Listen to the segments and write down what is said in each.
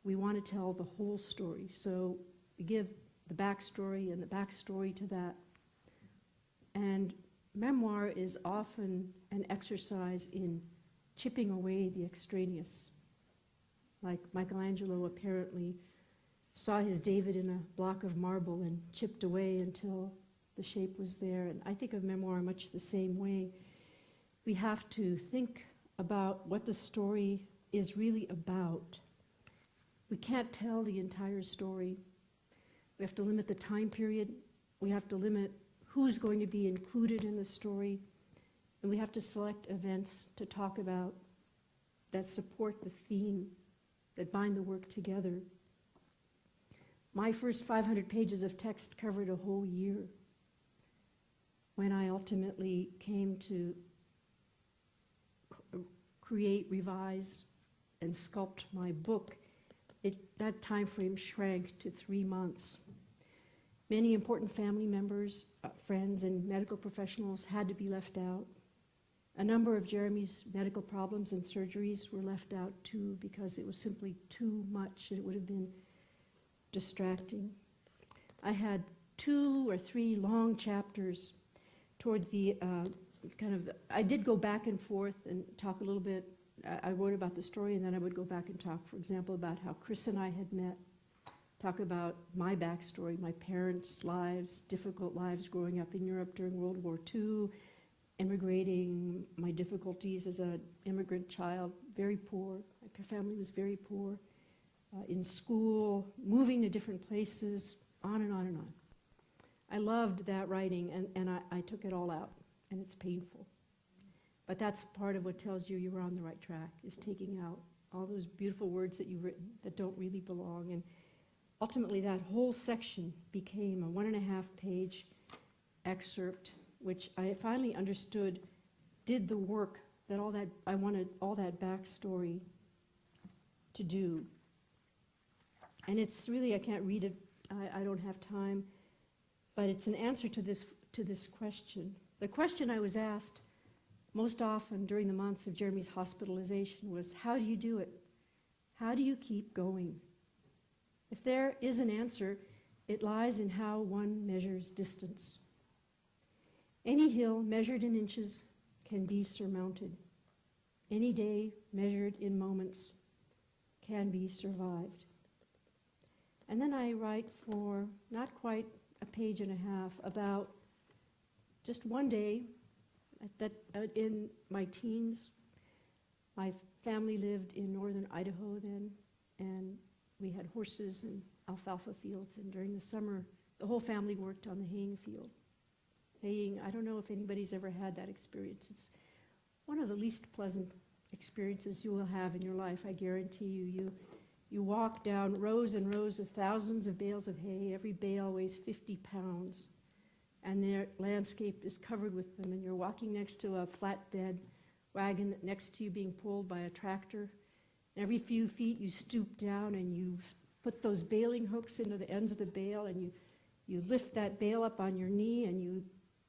we want to tell the whole story. So we give the backstory and the backstory to that. And memoir is often an exercise in chipping away the extraneous. Like Michelangelo apparently saw his David in a block of marble and chipped away until the shape was there. And I think of memoir much the same way. We have to think about what the story is really about. We can't tell the entire story. We have to limit the time period. We have to limit who's going to be included in the story. And we have to select events to talk about that support the theme, that bind the work together. My first 500 pages of text covered a whole year. When I ultimately came to create, revise, and sculpt my book, that time frame shrank to 3 months. Many important family members, friends, and medical professionals had to be left out. A number of Jeremy's medical problems and surgeries were left out too, because it was simply too much and it would have been distracting. I had 2 or 3 long chapters toward the I did go back and forth and talk a little bit. I wrote about the story, and then I would go back and talk, for example, about how Chris and I had met, talk about my backstory, my parents' lives, difficult lives growing up in Europe during World War II, immigrating, my difficulties as an immigrant child, very poor. My family was very poor, in school, moving to different places, on and on and on. I loved that writing, and I took it all out, and it's painful. But that's part of what tells you you're on the right track, is taking out all those beautiful words that you've written that don't really belong. And ultimately, that whole section became a 1.5-page excerpt, which I finally understood did the work that I wanted all that backstory to do. And it's really, I can't read it, I don't have time, but it's an answer to this question. The question I was asked most often during the months of Jeremy's hospitalization was, how do you do it? How do you keep going? If there is an answer, it lies in how one measures distance. Any hill measured in inches can be surmounted. Any day measured in moments can be survived. And then I write for not quite a page and a half about just one day that in my teens. My family lived in northern Idaho then, and we had horses and alfalfa fields, and during the summer, the whole family worked on the haying field. Haying, I don't know if anybody's ever had that experience. It's one of the least pleasant experiences you will have in your life, I guarantee you. You walk down rows and rows of thousands of bales of hay. Every bale weighs 50 pounds. And their landscape is covered with them, and you're walking next to a flatbed wagon next to you being pulled by a tractor. And every few feet you stoop down and you put those baling hooks into the ends of the bale, and you lift that bale up on your knee and you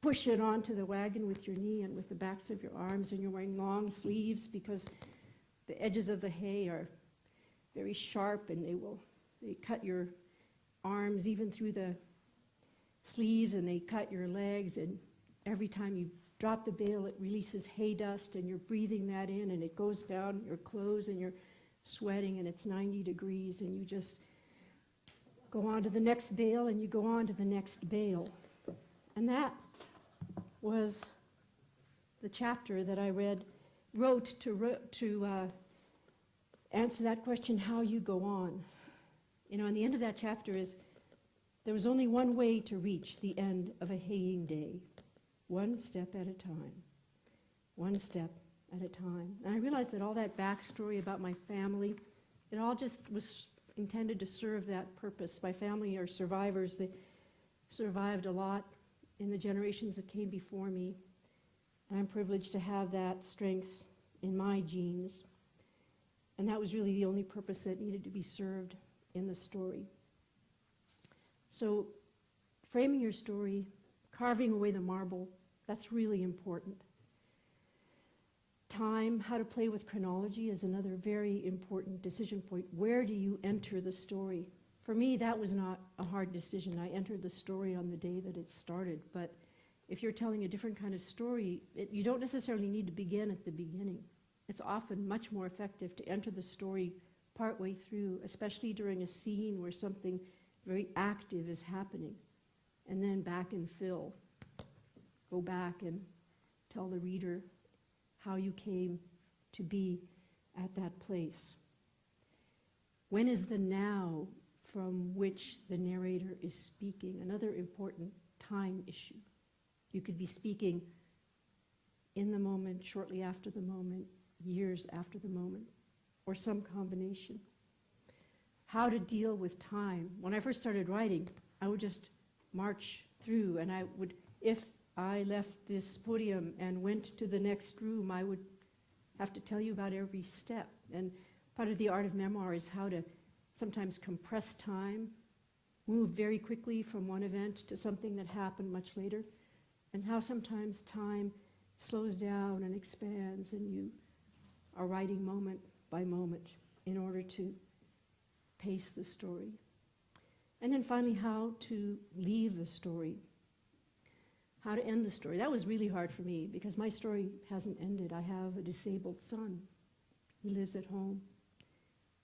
push it onto the wagon with your knee and with the backs of your arms, and you're wearing long sleeves because the edges of the hay are very sharp, and they cut your arms even through the sleeves, and they cut your legs, and every time you drop the bale it releases hay dust, and you're breathing that in, and it goes down your clothes, and you're sweating, and it's 90 degrees, and you just go on to the next bale, and you go on to the next bale. And that was the chapter that I wrote to answer that question, how you go on. And the end of that chapter is, there was only one way to reach the end of a haying day, one step at a time, one step at a time. And I realized that all that backstory about my family, it all just was intended to serve that purpose. My family are survivors. They survived a lot in the generations that came before me. And I'm privileged to have that strength in my genes. And that was really the only purpose that needed to be served in the story. So framing your story, carving away the marble, that's really important. time, how to play with chronology is another very important decision point. Where do you enter the story? For me, that was not a hard decision. I entered the story on the day that it started, but if you're telling a different kind of story, you don't necessarily need to begin at the beginning. It's often much more effective to enter the story partway through, especially during a scene where something very active is happening, and then back and fill. Go back and tell the reader how you came to be at that place. When is the now from which the narrator is speaking? Another important time issue. You could be speaking in the moment, shortly after the moment, years after the moment, or some combination. How to deal with time. When I first started writing, I would just march through, and I would, if I left this podium and went to the next room, I would have to tell you about every step. And part of the art of memoir is how to sometimes compress time, move very quickly from one event to something that happened much later, and how sometimes time slows down and expands, and you are writing moment by moment in order to pace the story. And then finally, how to leave the story, how to end the story. That was really hard for me because my story hasn't ended. I have a disabled son. He lives at home.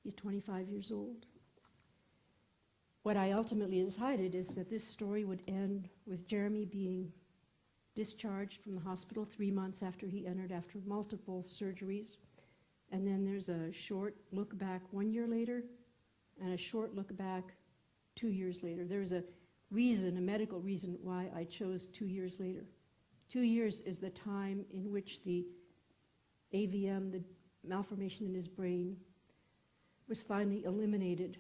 He's 25 years old. What I ultimately decided is that this story would end with Jeremy being discharged from the hospital 3 months after he entered, after multiple surgeries. And then there's a short look back 1 year later and a short look back 2 years later. There's a reason, a medical reason, why I chose 2 years later. 2 years is the time in which the AVM, the malformation in his brain, was finally eliminated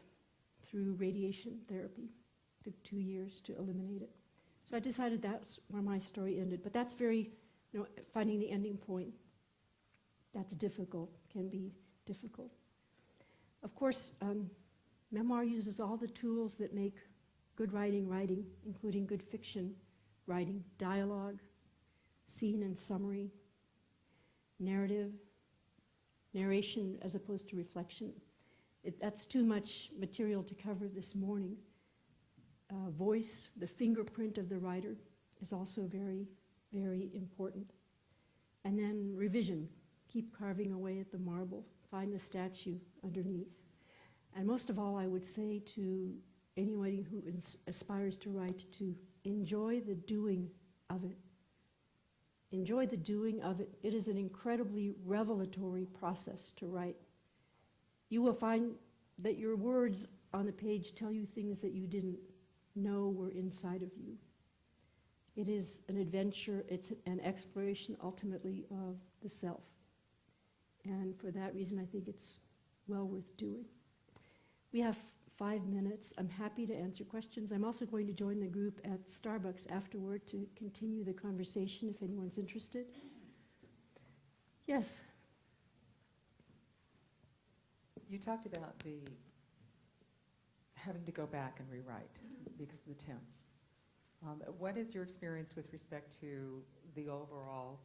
through radiation therapy. It took 2 years to eliminate it. So I decided that's where my story ended. But that's very, finding the ending point, that's difficult, can be difficult. Of course, memoir uses all the tools that make good writing, including good fiction writing, dialogue, scene and summary, narrative, narration as opposed to reflection. That's too much material to cover this morning. Voice, the fingerprint of the writer, is also very, very important. And then revision, keep carving away at the marble, find the statue underneath. And most of all, I would say to anyone who aspires to write to enjoy the doing of it. Enjoy the doing of it. It is an incredibly revelatory process to write. You will find that your words on the page tell you things that you didn't know were inside of you. It is an adventure, it's an exploration ultimately of the self. And for that reason, I think it's well worth doing. We have 5 minutes. I'm happy to answer questions. I'm also going to join the group at Starbucks afterward to continue the conversation if anyone's interested. Yes? You talked about the having to go back and rewrite because of the tense. What is your experience with respect to the overall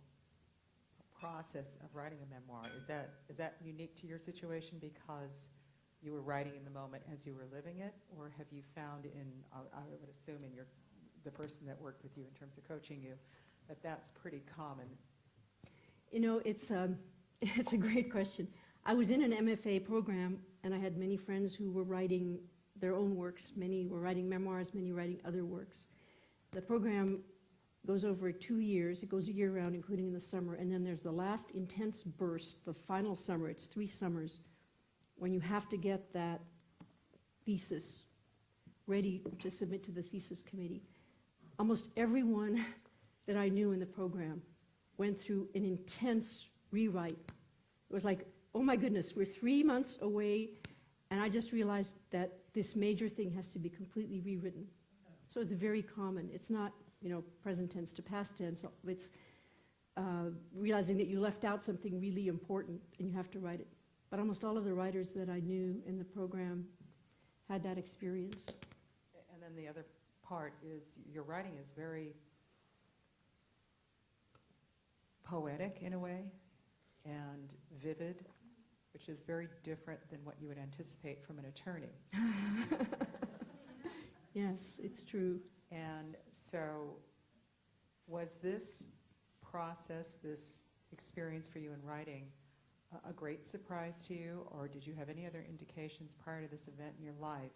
process of writing a memoir? Is that unique to your situation because you were writing in the moment as you were living it, or have you found I would assume the person that worked with you in terms of coaching you, that that's pretty common? It's a great question. I was in an MFA program, and I had many friends who were writing their own works. Many were writing memoirs, many writing other works. The program goes over 2 years. It goes year-round, including in the summer, and then there's the last intense burst, the final summer. It's 3 summers, when you have to get that thesis ready to submit to the thesis committee. Almost everyone that I knew in the program went through an intense rewrite. It was like, oh my goodness, we're 3 months away, and I just realized that this major thing has to be completely rewritten. So it's very common. It's not, present tense to past tense. It's realizing that you left out something really important and you have to write it. But almost all of the writers that I knew in the program had that experience. And then the other part is your writing is very poetic in a way. and vivid, which is very different than what you would anticipate from an attorney. Yes, it's true. And so was this process, this experience for you in writing, a great surprise to you, or did you have any other indications prior to this event in your life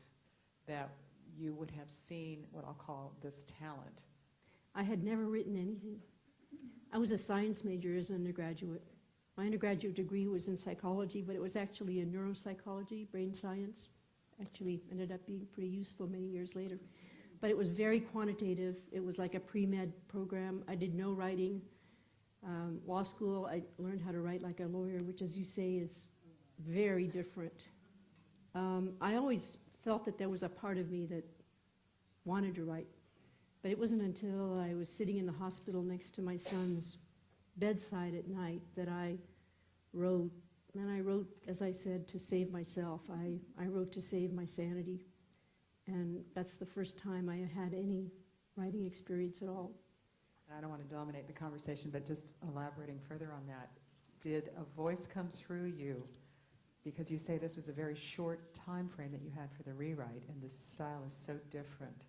that you would have seen what I'll call this talent? I had never written anything. I was a science major as an undergraduate. My undergraduate degree was in psychology, but it was actually in neuropsychology, brain science. Actually ended up being pretty useful many years later. But it was very quantitative. It was like a pre-med program. I did no writing. Law school, I learned how to write like a lawyer, which, as you say, is very different. I always felt that there was a part of me that wanted to write. But it wasn't until I was sitting in the hospital next to my son's bedside at night that I wrote. And I wrote, as I said, to save myself. I wrote to save my sanity. And that's the first time I had any writing experience at all. I don't want to dominate the conversation, but just elaborating further on that, did a voice come through you? Because you say this was a very short time frame that you had for the rewrite, and the style is so different.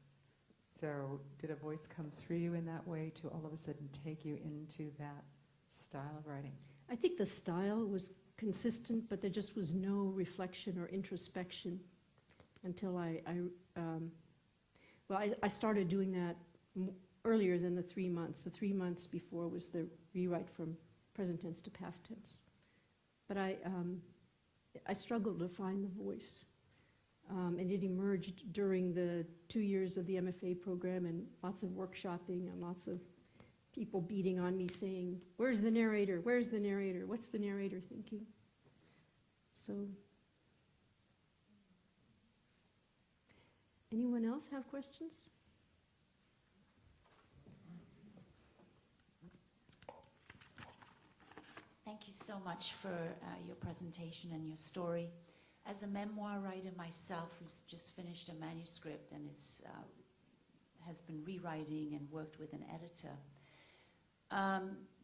So did a voice come through you in that way to all of a sudden take you into that style of writing? I think the style was consistent, but there just was no reflection or introspection until I started doing that earlier than the 3 months. The 3 months before was the rewrite from present tense to past tense. But I struggled to find the voice. And it emerged during the 2 years of the MFA program, and lots of workshopping and lots of people beating on me saying, "Where's the narrator? Where's the narrator? What's the narrator thinking?" So, anyone else have questions? Thank you so much for your presentation and your story. As a memoir writer myself, who's just finished a manuscript and has been rewriting and worked with an editor,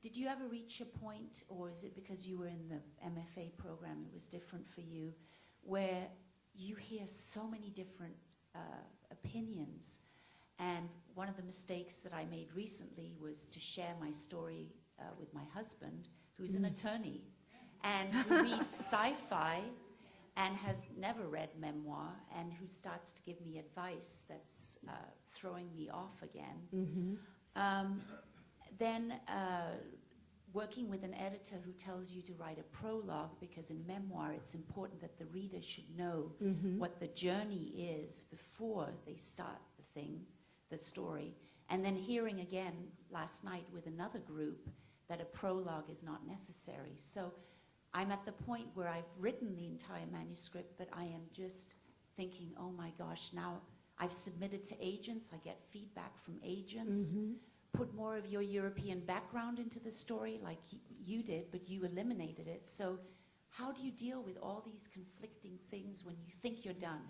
did you ever reach a point, or is it because you were in the MFA program, it was different for you, where you hear so many different opinions? And one of the mistakes that I made recently was to share my story with my husband, who's an attorney and who reads sci-fi and has never read memoir, and who starts to give me advice that's throwing me off again. Then working with an editor who tells you to write a prologue, because in memoir it's important that the reader should know what the journey is before they start the story. And then hearing again last night with another group that a prologue is not necessary. So I'm at the point where I've written the entire manuscript, but I am just thinking, oh my gosh, now I've submitted to agents, I get feedback from agents. Put more of your European background into the story like you did, but you eliminated it. So how do you deal with all these conflicting things when you think you're done?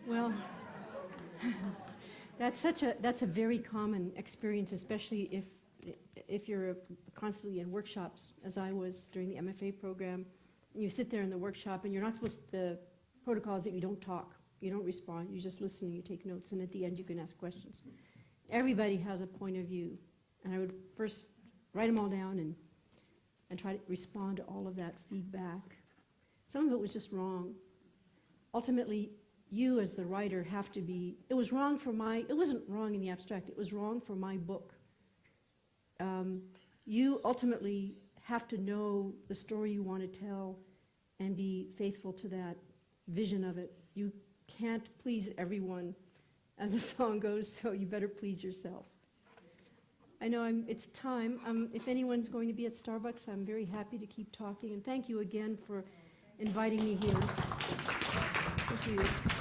Well, that's a very common experience, especially if you're constantly in workshops, as I was during the MFA program. And you sit there in the workshop, and you're not supposed to, the protocol is that you don't talk, you don't respond, you just listen and you take notes, and at the end you can ask questions. Everybody has a point of view, and I would first write them all down and try to respond to all of that feedback. Some of it was just wrong. Ultimately, you as the writer have to be, it wasn't wrong in the abstract, it was wrong for my book. You ultimately have to know the story you want to tell and be faithful to that vision of it. You can't please everyone, as the song goes, so you better please yourself. I know it's time. If anyone's going to be at Starbucks, I'm very happy to keep talking. And thank you again for inviting me here. Thank you.